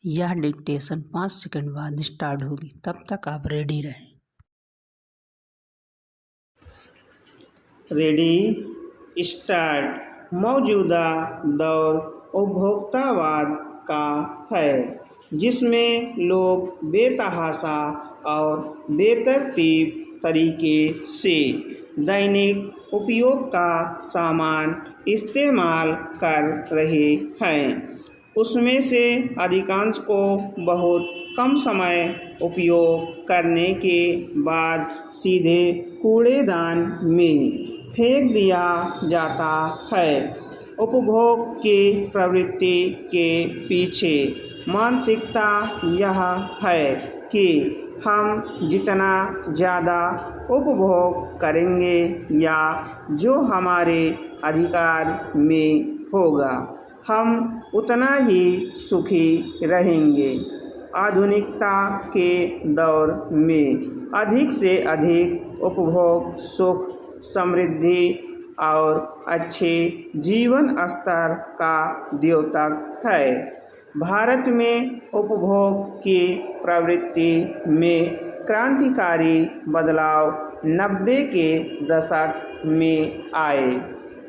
यह dictation 5 second बाद start होगी, तब तक आप रेडी रहें। Ready start. मौजूदा दौर उपभोक्तावाद का है, जिसमें लोग बेतहाशा और बेतरतीब तरीके से दैनिक उपयोग का सामान इस्तेमाल कर रहे हैं। उसमें से अधिकांश को बहुत कम समय उपयोग करने के बाद सीधे कूड़ेदान में फेंक दिया जाता है। उपभोग की प्रवृत्ति के पीछे मानसिकता यह है कि हम जितना ज़्यादा उपभोग करेंगे या जो हमारे अधिकार में होगा, हम उतना ही सुखी रहेंगे। आधुनिकता के दौर में अधिक से अधिक उपभोग सुख, समृद्धि और अच्छे जीवन स्तर का द्योतक है। भारत में उपभोग की प्रवृत्ति में क्रांतिकारी बदलाव 90 के दशक में आए।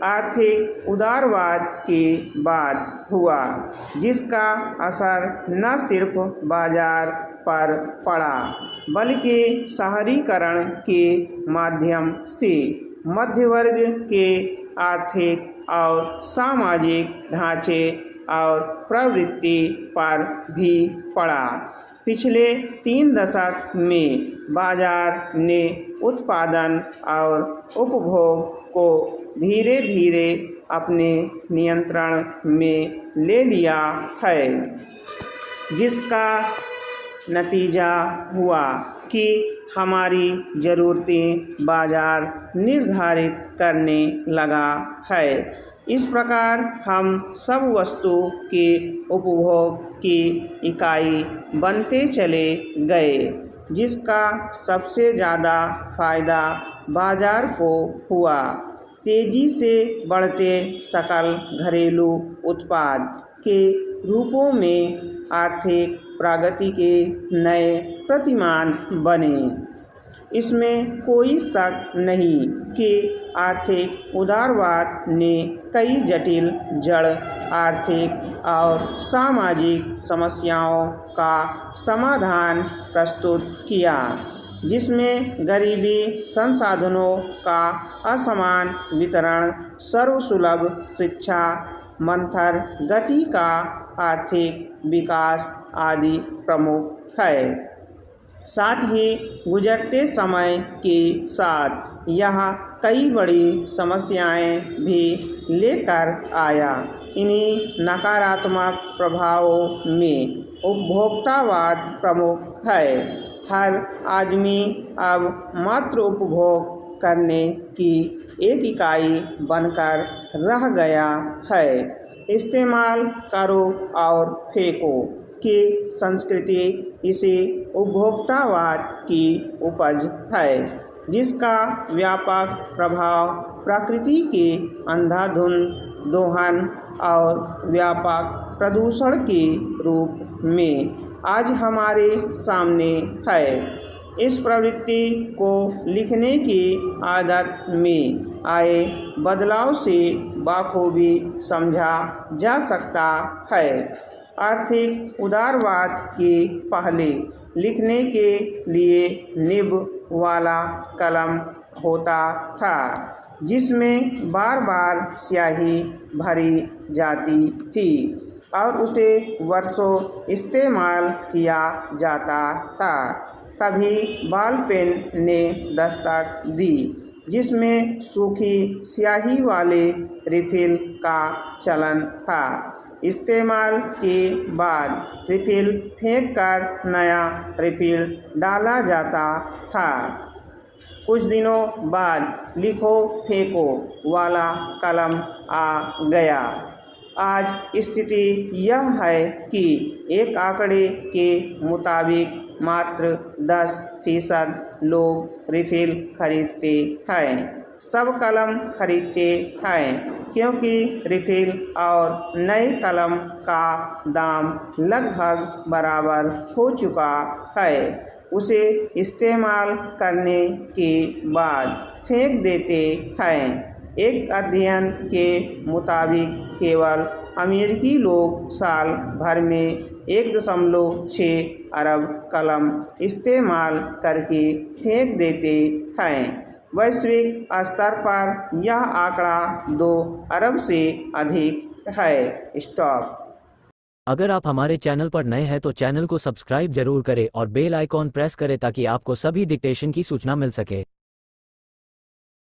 आर्थिक उदारवाद के बाद हुआ, जिसका असर न सिर्फ बाजार पर पड़ा बल्कि शहरीकरण के माध्यम से मध्य वर्ग के आर्थिक और सामाजिक ढांचे और प्रवृत्ति पर भी पड़ा। पिछले 3 दशक में बाजार ने उत्पादन और उपभोग को धीरे धीरे अपने नियंत्रण में ले लिया है, जिसका नतीजा हुआ कि हमारी ज़रूरतें बाजार निर्धारित करने लगा है। इस प्रकार हम सब वस्तु के उपभोग की इकाई बनते चले गए, जिसका सबसे ज़्यादा फ़ायदा बाजार को हुआ। तेज़ी से बढ़ते सकल घरेलू उत्पाद के रूपों में आर्थिक प्रगति के नए प्रतिमान बने। इसमें कोई शक नहीं कि आर्थिक उदारवाद ने कई जटिल जड़ आर्थिक और सामाजिक समस्याओं का समाधान प्रस्तुत किया, जिसमें गरीबी, संसाधनों का असमान वितरण, सर्वसुलभ शिक्षा, मंथर गति का आर्थिक विकास आदि प्रमुख है। साथ ही गुजरते समय के साथ यह कई बड़ी समस्याएं भी लेकर आया। इन्हीं नकारात्मक प्रभावों में उपभोक्तावाद प्रमुख है। हर आदमी अब मात्र उपभोग करने की एक इकाई बनकर रह गया है। इस्तेमाल करो और फेंको की संस्कृति इसी उपभोक्तावाद की उपज है, जिसका व्यापक प्रभाव प्रकृति के अंधाधुंध दोहन और व्यापक प्रदूषण के रूप में आज हमारे सामने है। इस प्रवृत्ति को लिखने की आदत में आए बदलाव से बखूबी समझा जा सकता है। आर्थिक उदारवाद के पहले लिखने के लिए निब वाला कलम होता था, जिसमें बार बार स्याही भरी जाती थी और उसे वर्षों इस्तेमाल किया जाता था। तभी बॉल पेन ने दस्तक दी, जिसमें सूखी स्याही वाले रिफिल का चलन था। इस्तेमाल के बाद रिफिल फेंककर नया रिफिल डाला जाता था। कुछ दिनों बाद लिखो फेंको वाला कलम आ गया। आज स्थिति यह है कि एक आंकड़े के मुताबिक मात्र 10% लोग रिफिल खरीदते हैं। सब कलम खरीदते हैं क्योंकि रिफिल और नई कलम का दाम लगभग बराबर हो चुका है। उसे इस्तेमाल करने के बाद फेंक देते हैं। एक अध्ययन के मुताबिक केवल अमेरिकी लोग साल भर में 1.6 अरब कलम इस्तेमाल करके फेंक देते हैं। वैश्विक स्तर पर यह आंकड़ा 2 अरब से अधिक है। स्टॉप। अगर आप हमारे चैनल पर नए हैं तो चैनल को सब्सक्राइब जरूर करें और बेल आइकॉन प्रेस करें ताकि आपको सभी डिक्टेशन की सूचना मिल सके।